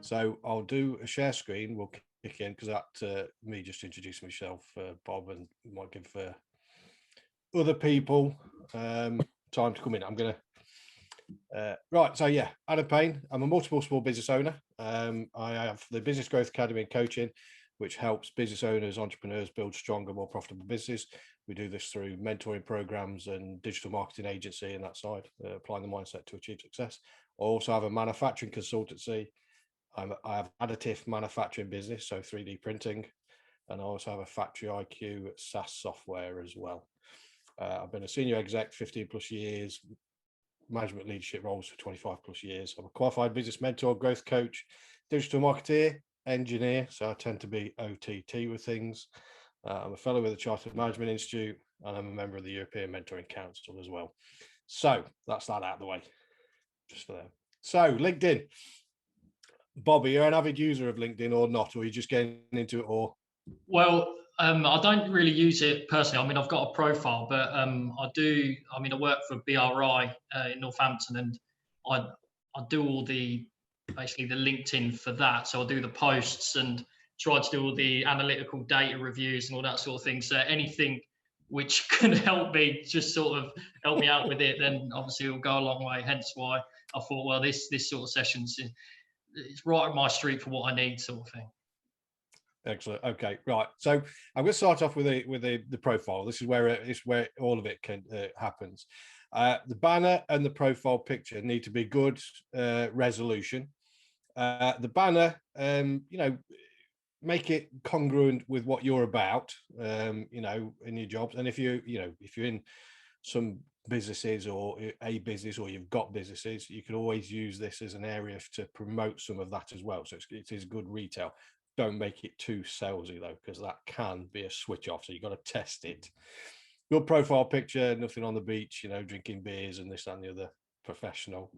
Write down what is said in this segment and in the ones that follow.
So I'll do a share screen. We'll kick in because that me just introducing myself, Bob, and might give other people time to come in. I'm gonna right. So yeah, Adam Payne. I'm a multiple small business owner. I have the Business Growth Academy and coaching, which helps business owners, entrepreneurs build stronger, more profitable business. We do this through mentoring programs and digital marketing agency and that side, applying the mindset to achieve success. I also have a manufacturing consultancy. I have additive manufacturing business, so 3D printing, and I also have a Factory IQ SaaS software as well. I've been a senior exec 15 plus years, management leadership roles for 25 plus years. I'm a qualified business mentor, growth coach, digital marketeer, engineer, so I tend to be OTT with things. I'm a fellow with the Chartered Management Institute, and I'm a member of the European Mentoring Council as well. So that's that out of the way, just for there. So LinkedIn. Bobby, you're an avid user of LinkedIn or not, or are you just getting into it? Or well, I don't really use it personally. I mean, I've got a profile, but I do. I mean, I work for BRI in Northampton, and I do all basically the LinkedIn for that. So I do the posts and try to do all the analytical data reviews and all that sort of thing. So anything which can help me, just sort of help me out with it, then obviously it'll go a long way. Hence why I thought, well, this sort of sessions, it's right up my street for what I need, sort of thing. excellent. Okay, right. So I'm going to start off with the profile. This is where all of it can happens. The banner and the profile picture need to be good resolution. The banner, make it congruent with what you're about, in your jobs. And if you're in some businesses or a business, or you've got businesses, you can always use this as an area to promote some of that as well. So it is good retail. Don't make it too salesy though, because that can be a switch off. So you've got to test it. Good profile picture, nothing on the beach, drinking beers and this and the other, professional.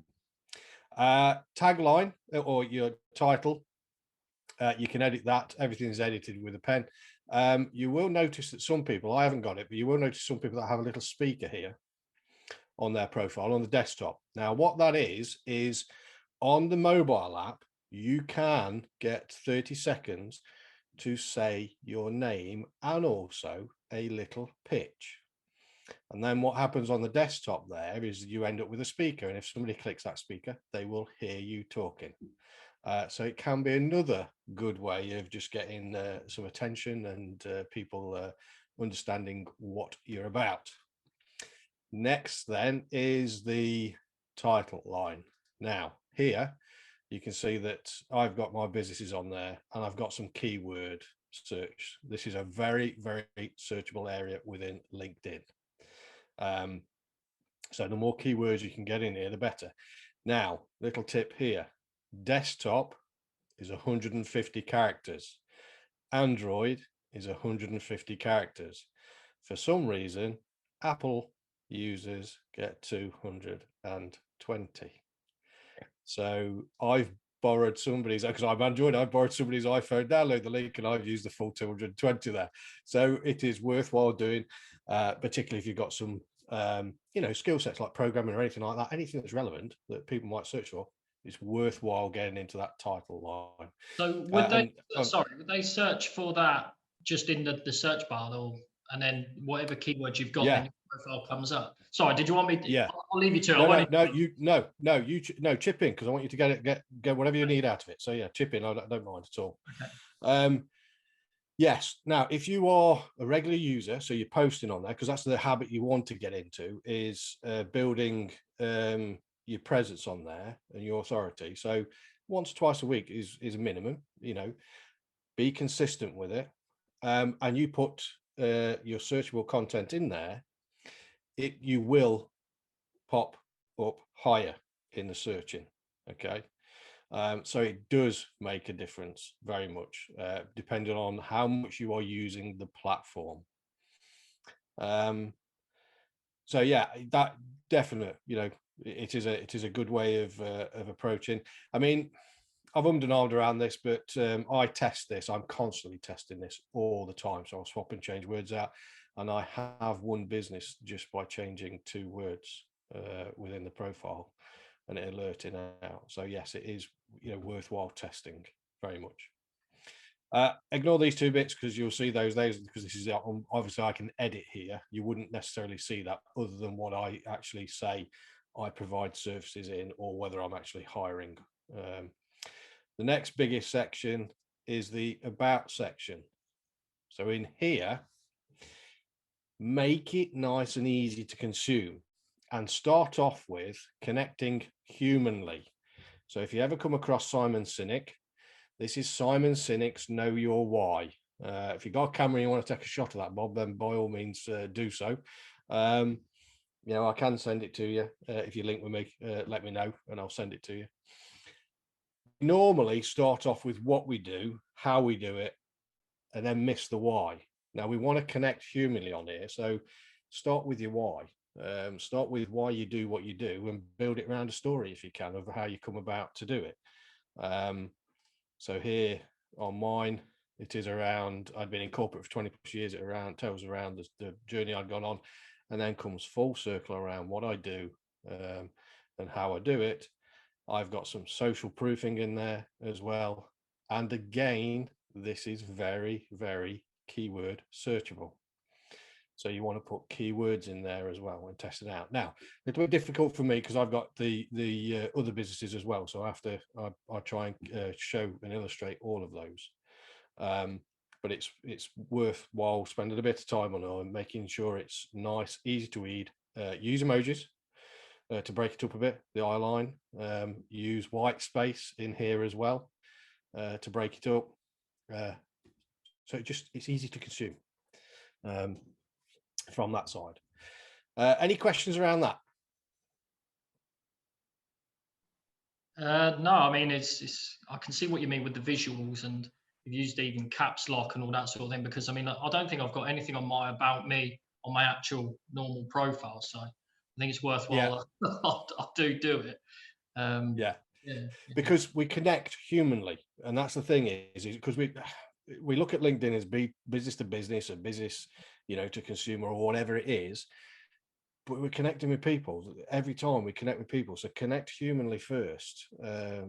Tagline or your title, you can edit that. Everything is edited with a pen. You will notice that some people, I haven't got it, but you will notice some people that have a little speaker here on their profile on the desktop. Now, what that is on the mobile app, you can get 30 seconds to say your name and also a little pitch. And then what happens on the desktop there is you end up with a speaker. And if somebody clicks that speaker, they will hear you talking. So it can be another good way of just getting some attention and people understanding what you're about. Next then is the title line. Now here you can see that I've got my businesses on there and I've got some keyword search. This is a very, very searchable area within LinkedIn. So the more keywords you can get in here, the better. Now, little tip here, desktop is 150 characters. Android is 150 characters. For some reason, Apple users get 220. So I've borrowed somebody's, because I'm Android, I've borrowed somebody's iPhone, download the link, and I've used the full 220 there. So it is worthwhile doing, particularly if you've got some, skill sets like programming or anything like that, anything that's relevant that people might search for. It's worthwhile getting into that title line. So would they search for that just in the search bar, and then whatever keywords you've got, then your profile comes up? Sorry, did you want me to? Yeah, I'll leave you to it. No, chip in, because I want you to get whatever you need out of it. So yeah, chip in. I don't mind at all. Okay. Yes. Now, if you are a regular user, so you're posting on there, because that's the habit you want to get into, is building your presence on there and your authority. So once or twice a week is a minimum. Be consistent with it, and you put your searchable content in there. You will pop up higher in the searching. Okay. So it does make a difference very much, depending on how much you are using the platform. So yeah, that definite, it is a good way of approaching. I mean, I've ummed and ahed around this, but I test this. I'm constantly testing this all the time. So I'll swap and change words out, and I have one business just by changing 2 words within the profile and it alerting out. So yes, it is worthwhile testing very much. Ignore these two bits because you'll see those because this is obviously I can edit here. You wouldn't necessarily see that other than what I actually say I provide services in, or whether I'm actually hiring. The next biggest section is the about section. So in here, make it nice and easy to consume, and start off with connecting humanly. So if you ever come across Simon Sinek, this is Simon Sinek's Know Your Why. If you've got a camera and you want to take a shot of that, Bob, then by all means do so. I can send it to you. If you link with me, let me know and I'll send it to you. Normally start off with what we do, how we do it, and then miss the why. Now we want to connect humanly on here. So start with your why. Start with why you do what you do and build it around a story if you can of how you come about to do it. So here on mine, it is around, I'd been in corporate for 20 plus years, tells around the journey I'd gone on, and then comes full circle around what I do and how I do it. I've got some social proofing in there as well. And again, this is very, very keyword searchable. So you want to put keywords in there as well and test it out. Now, it's a bit difficult for me because I've got the other businesses as well. So after I try and show and illustrate all of those. But it's worthwhile spending a bit of time on it and making sure it's nice, easy to read. Use emojis to break it up a bit, the eye line. Use white space in here as well to break it up. So it's easy to consume. From that side. Any questions around that? No, I mean it's I can see what you mean with the visuals, and you've used even caps lock and all that sort of thing, because I mean I don't think I've got anything on my about me on my actual normal profile, so I think it's worthwhile. Yeah. I do it. Yeah, yeah, because we connect humanly, and that's the thing is because we look at LinkedIn as business to business or business, to consumer or whatever it is, but we're connecting with people every time we connect with people. So connect humanly first,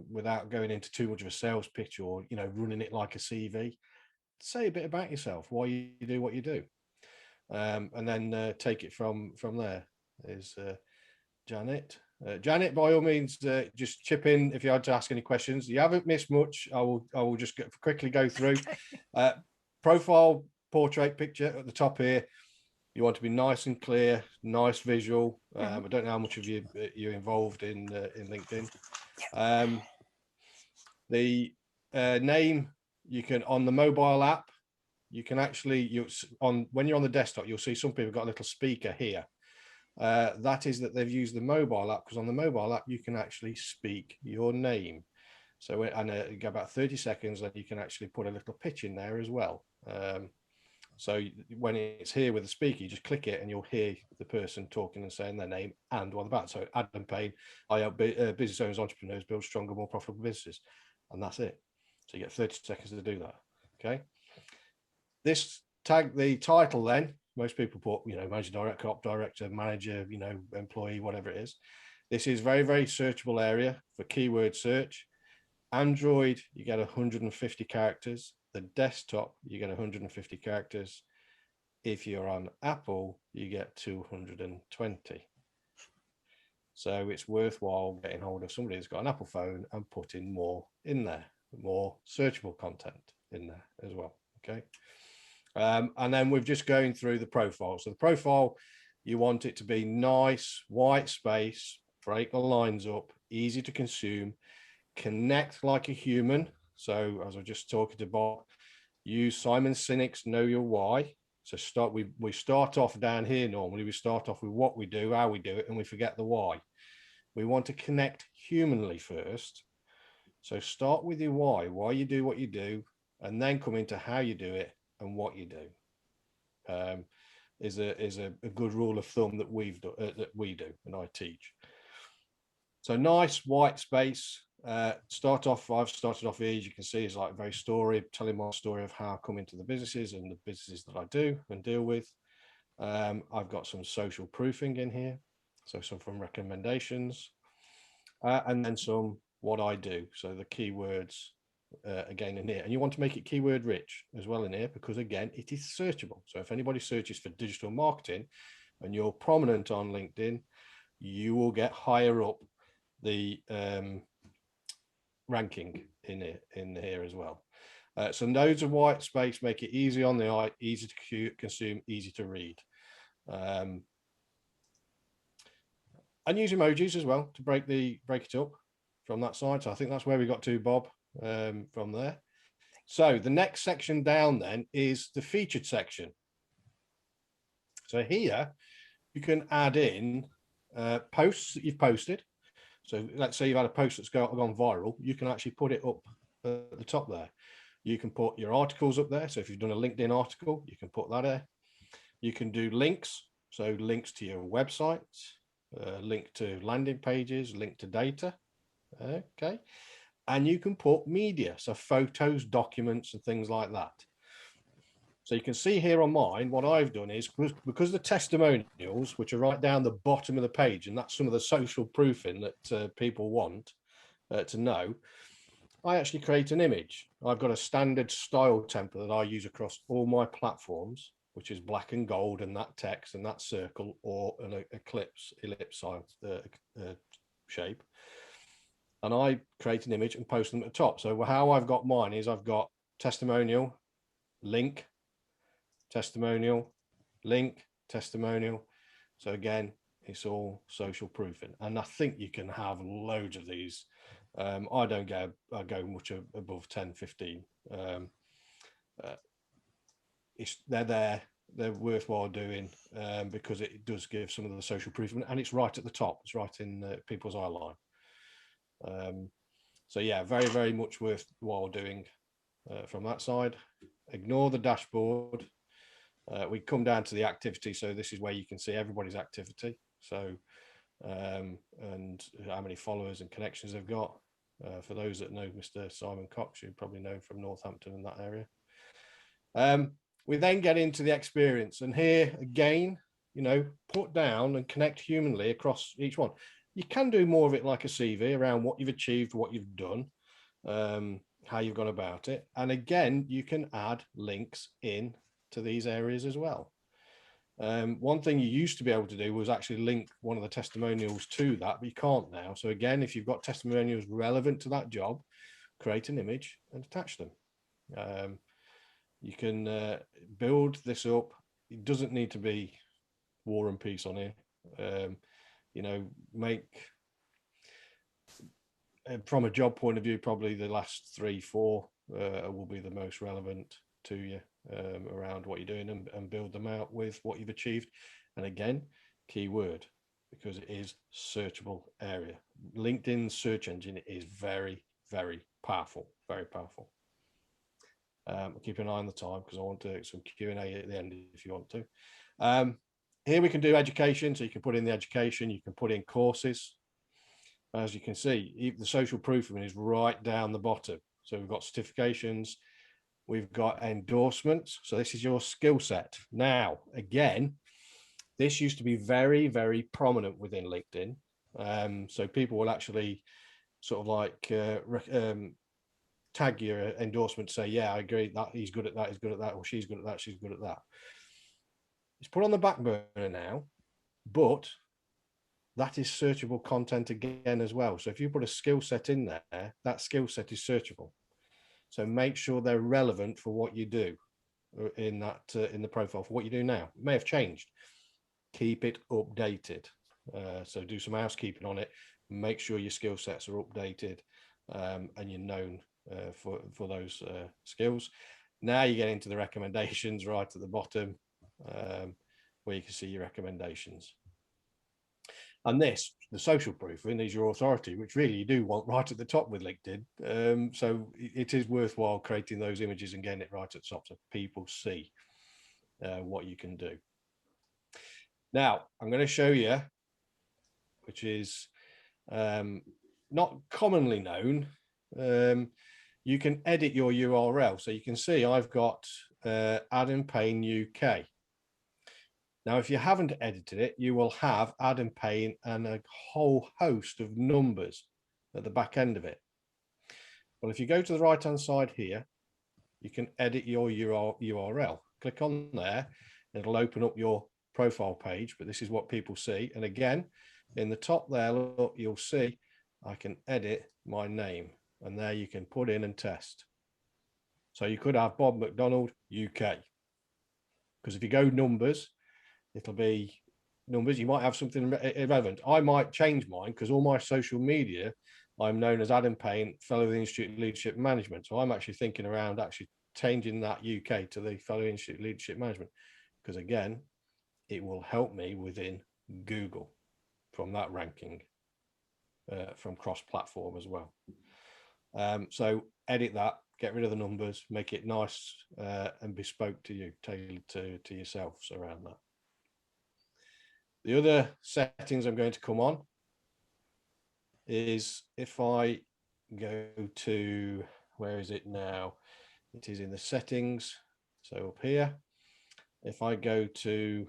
without going into too much of a sales pitch or running it like a CV. Say a bit about yourself, why you do what you do, and then take it from there. Is Janet. Janet, by all means, just chip in if you had to ask any questions. You haven't missed much. I will just quickly go through. Profile portrait picture at the top here. You want to be nice and clear, nice visual. I don't know how much of you're involved in LinkedIn. The name, you can on the mobile app. You can actually when you're on the desktop, you'll see some people got a little speaker here. That is that they've used the mobile app, because on the mobile app you can actually speak your name. So you go about 30 seconds, and you can actually put a little pitch in there as well. So when it's here with the speaker, you just click it and you'll hear the person talking and saying their name and what about. So Adam Payne, I help business owners, entrepreneurs build stronger, more profitable businesses, and that's it. So you get 30 seconds to do that. Okay. This tag, the title, then most people put, managing director, op director, manager, employee, whatever it is. This is very, very searchable area for keyword search. Android, you get 150 characters. The desktop, you get 150 characters. If you're on Apple, you get 220. So it's worthwhile getting hold of somebody who's got an Apple phone and putting more in there, more searchable content in there as well. Okay. And then we're just going through the profile. So the profile, you want it to be nice, white space, break the lines up, easy to consume, connect like a human. So as I was just talking to Bob, use Simon Sinek's Know Your Why. So we start off down here. Normally we start off with what we do, how we do it, and we forget the why. We want to connect humanly first. So start with your why you do what you do, and then come into how you do it and what you do. Is a good rule of thumb that we do and I teach. So nice white space. I've started off here, as you can see, is like very telling my story of how I come into the businesses and the businesses that I do and deal with. I've got some social proofing in here, so some from recommendations, and then some what I do. So the keywords again in here, and you want to make it keyword rich as well in here, because again, it is searchable. So if anybody searches for digital marketing and you're prominent on LinkedIn, you will get higher up the ranking in here as well. So loads of white space make it easy on the eye, easy to consume, easy to read. And use emojis as well to break it up from that side. So I think that's where we got to, Bob, from there. So the next section down then is the featured section. So here you can add in posts that you've posted. So let's say you've had a post that's gone viral, you can actually put it up at the top there. You can put your articles up there. So if you've done a LinkedIn article, you can put that there. You can do links. So links to your website, link to landing pages, link to data. Okay. And you can put media, so photos, documents, and things like that. So you can see here on mine, what I've done is, because the testimonials, which are right down the bottom of the page, and that's some of the social proofing that people want to know, I actually create an image. I've got a standard style template that I use across all my platforms, which is black and gold, and that text and that circle, or an ellipse shape. And I create an image and post them at the top. So how I've got mine is I've got testimonial, link, testimonial, link, testimonial. So again, it's all social proofing. And I think you can have loads of these. I don't go much above 10, 15. They're there. They're worthwhile doing because it does give some of the social proof, and it's right at the top. It's right in people's eye line. So yeah, very, very much worthwhile doing from that side. Ignore the dashboard. We come down to the activity. So this is where you can see everybody's activity. So and how many followers and connections they've got. For those that know Mr. Simon Cox, you probably know from Northampton and that area. We then get into the experience, and here again, put down and connect humanly across each one. You can do more of it like a CV around what you've achieved, what you've done, how you've gone about it. And again, you can add links in to these areas as well. One thing you used to be able to do was actually link one of the testimonials to that, but you can't now. So again, if you've got testimonials relevant to that job, create an image and attach them. You can build this up. It doesn't need to be War and Peace on here. Make from a job point of view, probably the last 3-4 will be the most relevant to you around what you're doing, and build them out with what you've achieved. And again, keyword, because it is searchable area. LinkedIn search engine is very, very powerful, very powerful. Keep an eye on the time because I want to some Q&A at the end if you want to. Here we can do education, so you can put in the education, you can put in courses. As you can see, the social proofing is right down the bottom. So we've got certifications, we've got endorsements. So this is your skill set. Now, again, this used to be very, very prominent within LinkedIn. So people will actually sort of like tag your endorsement, say, yeah, I agree that he's good at that, he's good at that, or she's good at that, she's good at that. It's put on the back burner now, but that is searchable content again as well. So if you put a skill set in there, that skill set is searchable. So make sure they're relevant for what you do in that in the profile for what you do now. It may have changed. Keep it updated. So do some housekeeping on it. Make sure your skill sets are updated and you're known for those skills. Now you get into the recommendations right at the bottom, where you can see your recommendations. And this, the social proofing, is your authority, which really you do want right at the top with LinkedIn. So it is worthwhile creating those images and getting it right at the top so people see what you can do. Now, I'm going to show you, which is not commonly known. You can edit your URL. So you can see I've got Adam Payne UK. Now, if you haven't edited it, you will have Adam Payne and a whole host of numbers at the back end of it. Well, if you go to the right hand side here, you can edit your URL. Click on there, it'll open up your profile page, but this is what people see. And again, in the top there, look, you'll see I can edit my name, and there you can put in and test. So you could have Bob McDonald UK, because if you go numbers, it'll be numbers. You might have something irrelevant. I might change mine because all my social media, I'm known as Adam Payne, Fellow of the Institute of Leadership Management. So I'm actually thinking around actually changing that UK to the Fellow Institute of Leadership Management, because again, it will help me within Google from that ranking, from cross-platform as well. So edit that, get rid of the numbers, make it nice and bespoke to you, tailored to yourselves around that. The other settings I'm going to come on is if I go to, where is it now? It is in the settings. So up here, if I go to,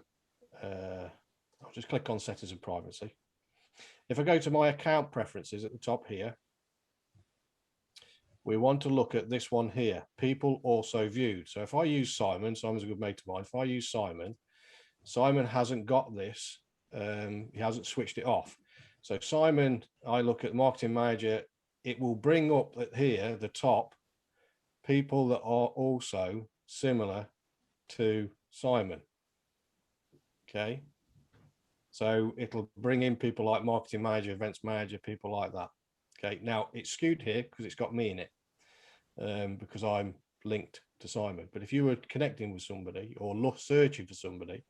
I'll just click on settings and privacy. If I go to my account preferences at the top here, we want to look at this one here, people also viewed. So if I use Simon, Simon's a good mate of mine. If I use Simon, Simon hasn't got this, he hasn't switched it off. So Simon, I look at marketing manager, it will bring up at here, the top, people that are also similar to Simon. Okay. So it'll bring in people like marketing manager, events manager, people like that. Okay. Now it's skewed here because it's got me in it, because I'm linked to Simon. But if you were connecting with somebody or searching for somebody,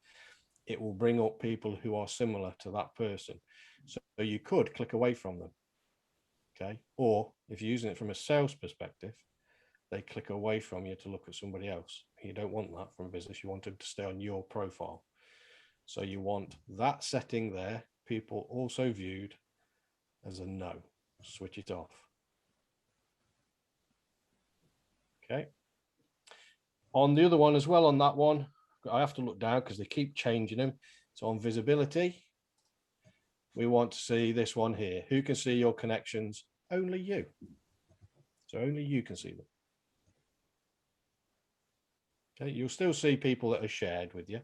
it will bring up people who are similar to that person. So you could click away from them. Okay. Or if you're using it from a sales perspective, they click away from you to look at somebody else. You don't want that from business. You want them to stay on your profile. So you want that setting there, people also viewed, as a no. Switch it off. Okay. On the other one as well, on that one, I have to look down because they keep changing them. So on visibility, we want to see this one here. Who can see your connections? Only you. So only you can see them. Okay, you'll still see people that are shared with you.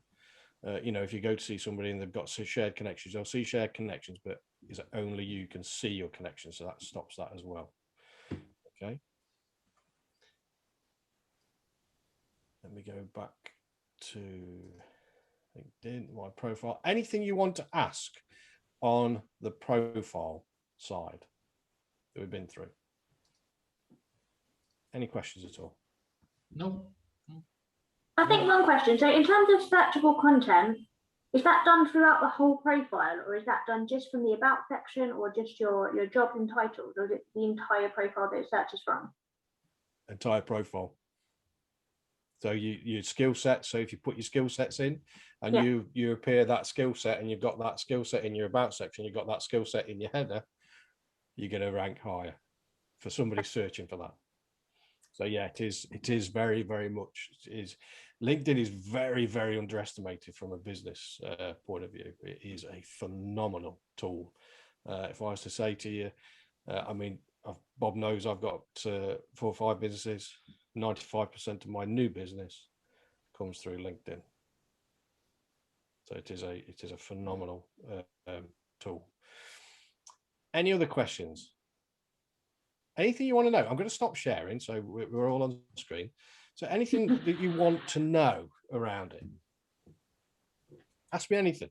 You know, if you go to see somebody and they've got shared connections, they'll see shared connections, but is it only you can see your connections? So that stops that as well. Okay. Let me go back to LinkedIn, my profile. Anything you want to ask on the profile side that we've been through? Any questions at all? No. I think one question. So in terms of searchable content, is that done throughout the whole profile, or is that done just from the about section, or just your job entitled, or is it the entire profile that it searches from? Entire profile. So your skill set. So if you put your skill sets in and you appear that skill set, and you've got that skill set in your about section, you've got that skill set in your header, you're going to rank higher for somebody searching for that. So yeah, it is very, very much is. LinkedIn is very, very underestimated from a business point of view. It is a phenomenal tool. If I was to say to you, I mean, Bob knows I've got 4 or 5 businesses. 95% of my new business comes through LinkedIn. So it is a phenomenal tool. Any other questions? Anything you want to know? I'm going to stop sharing, so we're all on screen. So anything that you want to know around it, ask me anything.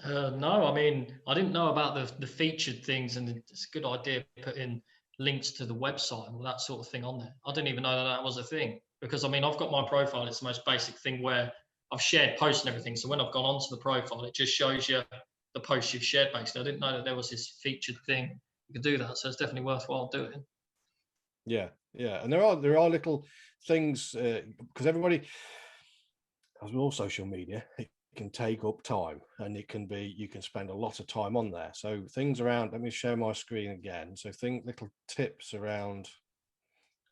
No, I mean, I didn't know about the featured things, and it's a good idea putting links to the website and all that sort of thing on there. I didn't even know that was a thing, because I mean, I've got my profile. It's the most basic thing where I've shared posts and everything. So when I've gone onto the profile, it just shows you the posts you've shared basically. I didn't know that there was this featured thing. You could do that. So it's definitely worthwhile doing. Yeah. And there are little things, because everybody, as with all social media, it can take up time, and it can be, you can spend a lot of time on there. So things around, let me share my screen again. So little tips around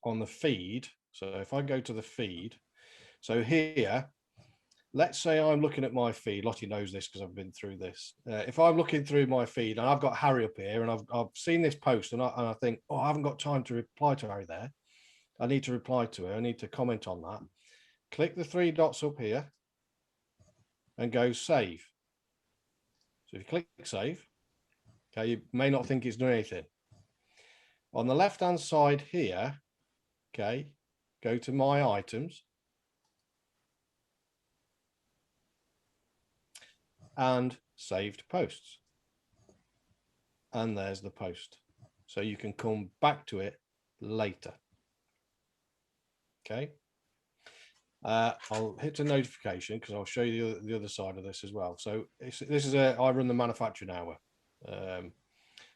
on the feed. So if I go to the feed, so here let's say I'm looking at my feed. Lottie knows this because I've been through this. If I'm looking through my feed and I've got Harry up here and I've seen this post and I think, oh, I haven't got time to reply to Harry there. I need to reply to her. I need to comment on that. Click the three dots up here and go save. So if you click save, okay, you may not think it's doing anything. On the left-hand side here, okay, go to my items. And saved posts. And there's the post. So you can come back to it later. Okay. I'll hit a notification because I'll show you the other side of this as well. So this is I run the manufacturing hour.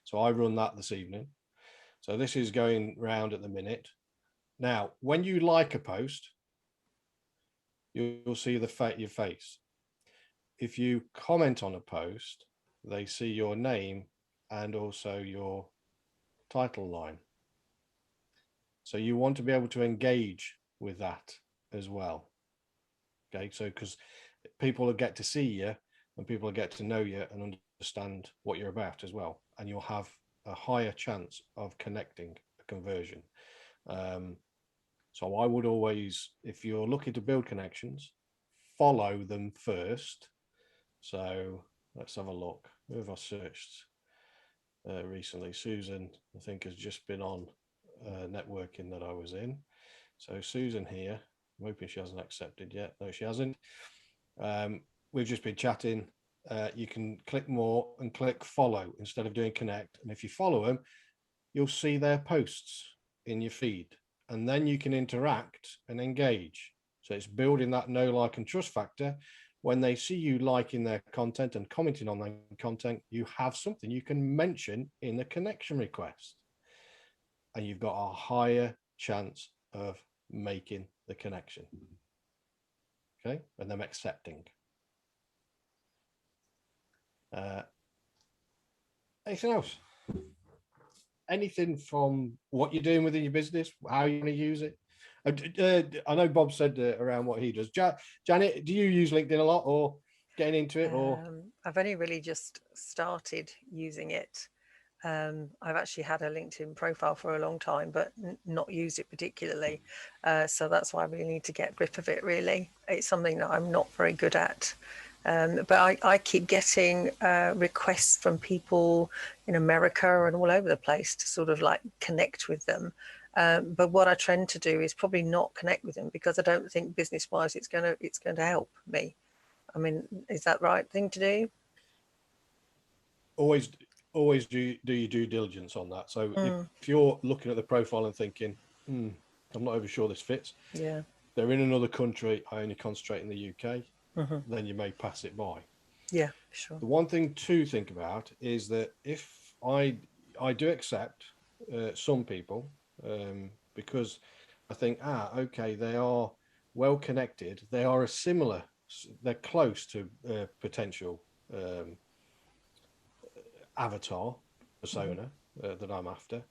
So I run that this evening. So this is going round at the minute. Now, when you like a post, you'll see your face. If you comment on a post, they see your name and also your title line. So you want to be able to engage with that as well. Okay, so because people will get to see you and people will get to know you and understand what you're about as well. And you'll have a higher chance of connecting a conversion. So I would always, if you're looking to build connections, follow them first. So let's have a look. Who have I searched recently? Susan, I think, has just been on networking that I was in. So Susan here, I'm hoping she hasn't accepted yet. No, she hasn't. We've just been chatting. You can click more and click follow instead of doing connect. And if you follow them, you'll see their posts in your feed. And then you can interact and engage. So it's building that know, like, and trust factor. When they see you liking their content and commenting on their content, you have something you can mention in the connection request. And you've got a higher chance of making the connection. Okay, and them accepting. Anything else? Anything from what you're doing within your business, how you're going to use it? I know Bob said around what he does. Janet, do you use LinkedIn a lot or getting into it? Or I've only really just started using it. I've actually had a LinkedIn profile for a long time, but not used it particularly. So that's why I really need to get grip of it, really. It's something that I'm not very good at. But I keep getting requests from people in America and all over the place to sort of like connect with them. But what I tend to do is probably not connect with them because I don't think business-wise it's going to help me. I mean, is that the right thing to do? Always do your due diligence on that. So if you're looking at the profile and thinking, I'm not even sure this fits. Yeah. They're in another country. I only concentrate in the UK. Then you may pass it by. Yeah, sure. The one thing to think about is that if I do accept some people because I think, okay, they are well connected. They are they're close to potential avatar persona that I'm after.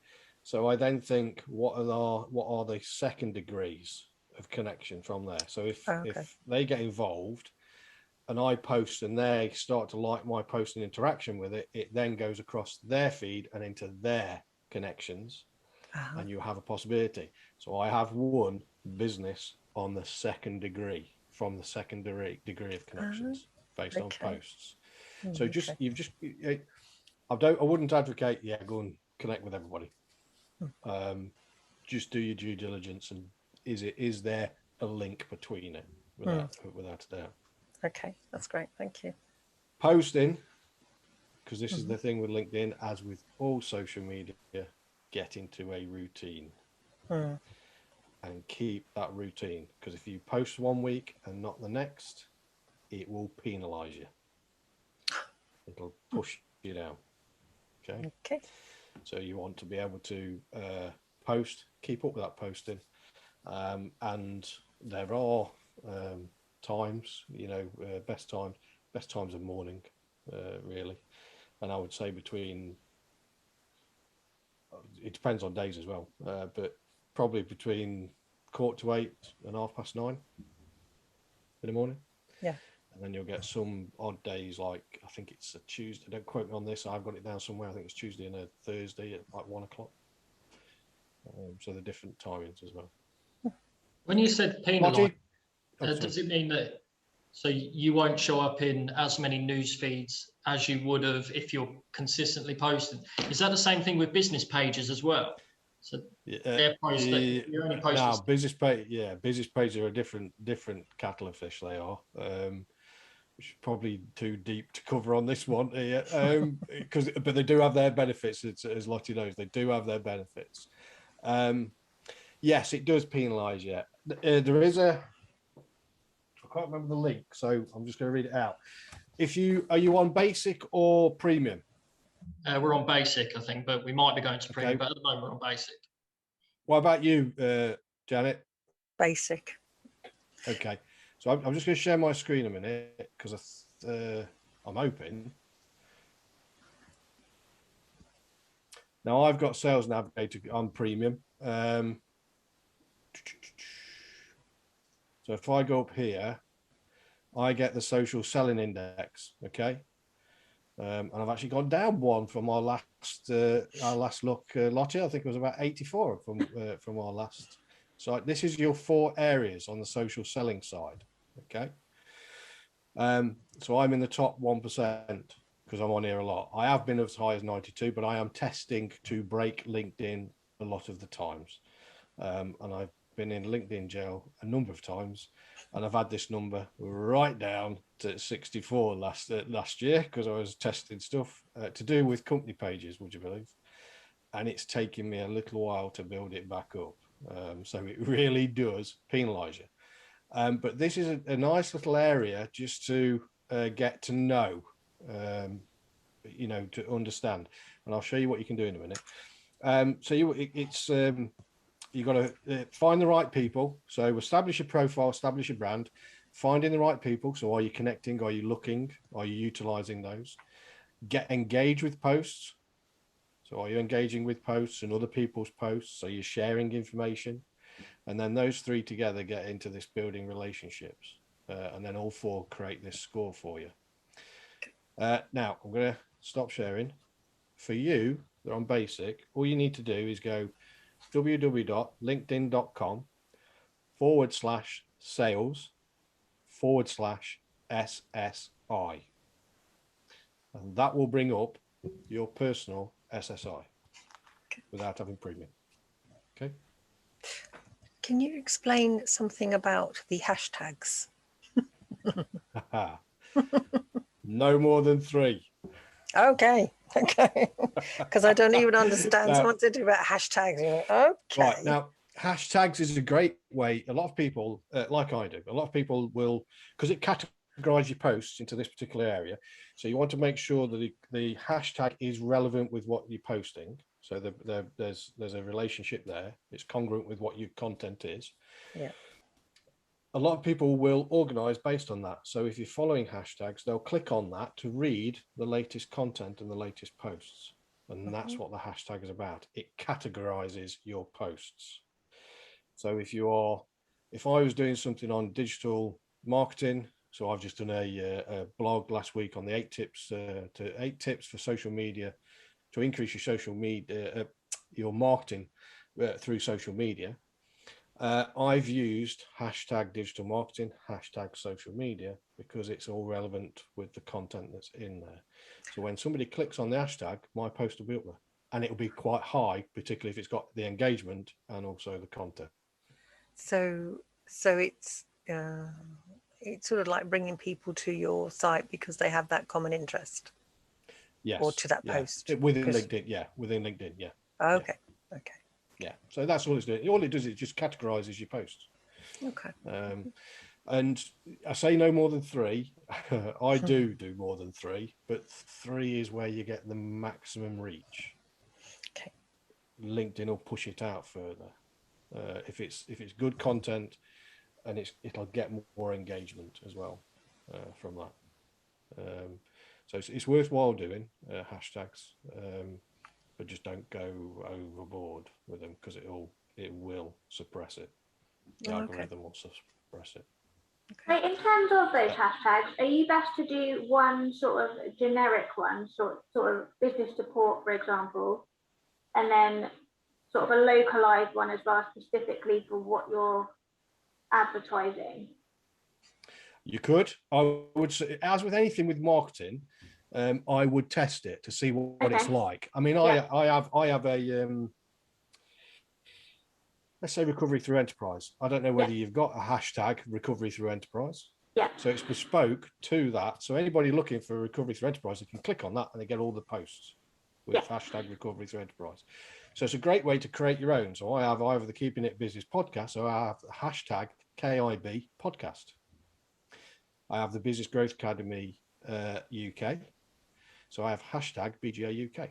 So I then think, what are the second degrees of connection from there? So if they get involved and I post and they start to like my post and interaction with it, it then goes across their feed and into their connections, and you have a possibility. So I have one business on the second degree from the second degree of connections based on posts. So I wouldn't advocate, go and connect with everybody. Just do your due diligence, and is there a link between it without a doubt. Okay, that's great. Thank you. Posting, because this is the thing with LinkedIn, as with all social media, get into a routine and keep that routine. Because if you post one week and not the next, it will penalize you. It'll push you down. Okay. So you want to be able to post, keep up with that posting, and there are times, best times of morning, really, and I would say it depends on days as well, but probably between 7:45 and 9:30 in the morning. Yeah. And then you'll get some odd days, like I think it's a Tuesday. Don't quote me on this. I've got it down somewhere. I think it's Tuesday and a Thursday at like 1 o'clock. So the different timings as well. When you said penalise, Marty? Oh, does it mean that so you won't show up in as many news feeds as you would have if you're consistently posting? Is that the same thing with business pages as well? So they're posted. You're only posting. Now, business page, business pages are a different kettle of fish. They are, which is probably too deep to cover on this one here. But they do have their benefits. As Lottie knows, they do have their benefits. Yes, it does penalise you. There is a. I can't remember the link, so I'm just going to read it out. Are you on basic or premium? We're on basic, I think, but we might be going to premium. Okay. But at the moment, we're on basic. What about you, Janet? Basic. Okay, so I'm just going to share my screen a minute because I'm hoping. Now I've got Sales Navigator on premium. So if I go up here, I get the social selling index. Okay. And I've actually gone down one from our last look, Lottie. I think it was about 84 from our last. So this is your 4 areas on the social selling side. Okay. So I'm in the top 1% because I'm on here a lot. I have been as high as 92, but I am testing to break LinkedIn a lot of the times. And I've been in LinkedIn jail a number of times, and I've had this number right down to 64 last year because I was testing stuff to do with company pages, would you believe? And it's taken me a little while to build it back up. So it really does penalise you. But this is a nice little area just to get to know, to understand. And I'll show you what you can do in a minute. You've got to find the right people. So establish your profile, establish your brand, finding the right people. So are you connecting? Are you looking? Are you utilizing those? Engage with posts. So are you engaging with posts and other people's posts? So you're sharing information. And then those 3 together get into this building relationships. And then all 4 create this score for you. Now I'm going to stop sharing. For you, they're on basic. All you need to do is go www.linkedin.com/sales/SSI. And that will bring up your personal SSI without having premium. Okay. Can you explain something about the hashtags? No more than 3. Okay. Because I don't even understand something about hashtags. Okay. Right. Now, hashtags is a great way. A lot of people, like I do, a lot of people will, because it categorize your posts into this particular area. So you want to make sure that the hashtag is relevant with what you're posting. So there's a relationship there. It's congruent with what your content is. Yeah. A lot of people will organize based on that. So if you're following hashtags, they'll click on that to read the latest content and the latest posts. And that's what the hashtag is about. It categorizes your posts. So if I was doing something on digital marketing, so I've just done a blog last week on the 8 tips for social media to increase your social media, your marketing through social media. I've used hashtag digital marketing, hashtag social media, because it's all relevant with the content that's in there. So when somebody clicks on the hashtag, my post will be up there, and it'll be quite high, particularly if it's got the engagement and also the content. So it's sort of like bringing people to your site because they have that common interest. Yes. Or to that post. Within LinkedIn, yeah. Within LinkedIn, yeah. Okay. Yeah. Okay. Yeah. So that's all it's doing. All it does is just categorizes your posts. Okay. And I say no more than 3. I do more than 3, but 3 is where you get the maximum reach. Okay. LinkedIn will push it out further. If it's good content, and it'll get more engagement as well from that. So it's worthwhile doing hashtags, but just don't go overboard with them because it will suppress it. The algorithm will suppress it. So in terms of those hashtags, are you best to do one sort of generic one, sort of business support, for example, and then sort of a localized one as well, specifically for what you're advertising? You could. I would say, as with anything with marketing, I would test it to see what it's Okay. like. I mean, Yeah. I have a let's say recovery through enterprise. I don't know whether you've got a hashtag recovery through enterprise. Yeah. So it's bespoke to that. So anybody looking for recovery through enterprise, they can click on that and they get all the posts with hashtag recovery through enterprise. So it's a great way to create your own. So I have either the Keeping It Business podcast, or I have the hashtag KIB podcast. I have the Business Growth Academy UK. So I have hashtag BGA UK.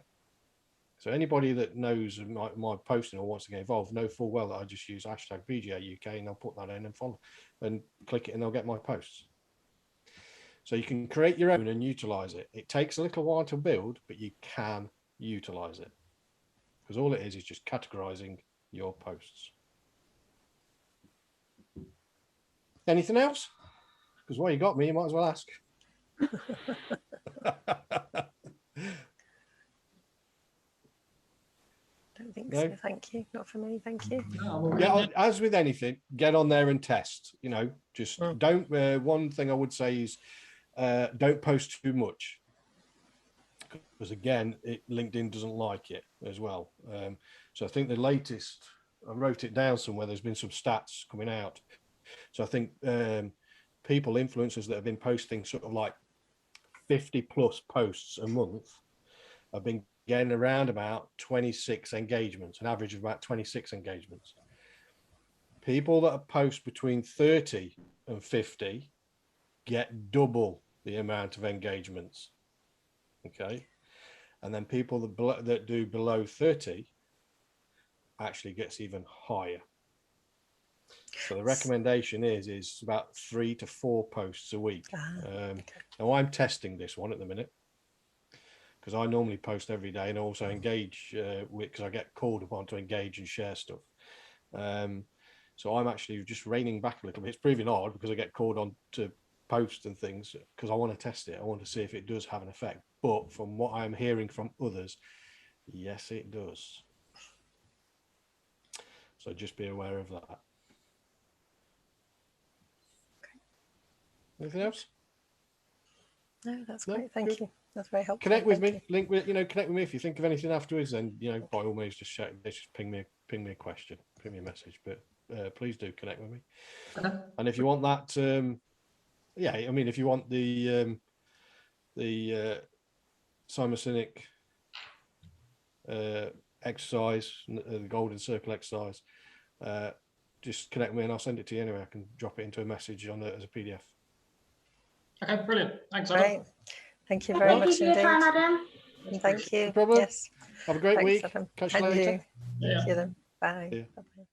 So anybody that knows my posting or wants to get involved know full well that I just use hashtag BGA UK, and they'll put that in and follow and click it and they'll get my posts. So you can create your own and utilize it. It takes a little while to build, but you can utilize it, because all it is just categorizing your posts. Anything else? Because while you got me, you might as well ask. Don't think No? so. Thank you. Not for me. Thank you. No, Yeah, as with anything, get on there and test. You know, just don't. One thing I would say is don't post too much, because again, LinkedIn doesn't like it as well. So I think the latest, I wrote it down somewhere. There's been some stats coming out. So I think people, influencers that have been posting sort of like 50 plus posts a month, have been getting around about 26 engagements, an average of about 26 engagements. People that post between 30 and 50 get double the amount of engagements. Okay. And then people that do below 30 actually gets even higher. So the recommendation is about 3 to 4 posts a week. Now I'm testing this one at the minute, because I normally post every day and also engage because I get called upon to engage and share stuff. So I'm actually just reining back a little bit. It's proving hard because I get called on to post and things, because I want to test it. I want to see if it does have an effect. But from what I'm hearing from others, yes, it does. So just be aware of that. Anything else? No, that's great. Thank you. That's very helpful. Connect with me. Link with connect with me if you think of anything afterwards. Then by all means, just ping me a question, ping me a message. But please do connect with me. Okay. And if you want that, I mean, if you want the Simon Sinek exercise, the Golden Circle exercise, just connect with me and I'll send it to you anyway. I can drop it into a message on it as a PDF. Okay, brilliant. Thanks, Adam. Great. Thank you very much indeed. Time, Adam. And thank you. No problem. Yes. Have a great Thanks, week. Adam. Catch you And later. you. Thank you then. Bye. Yeah. Bye-bye.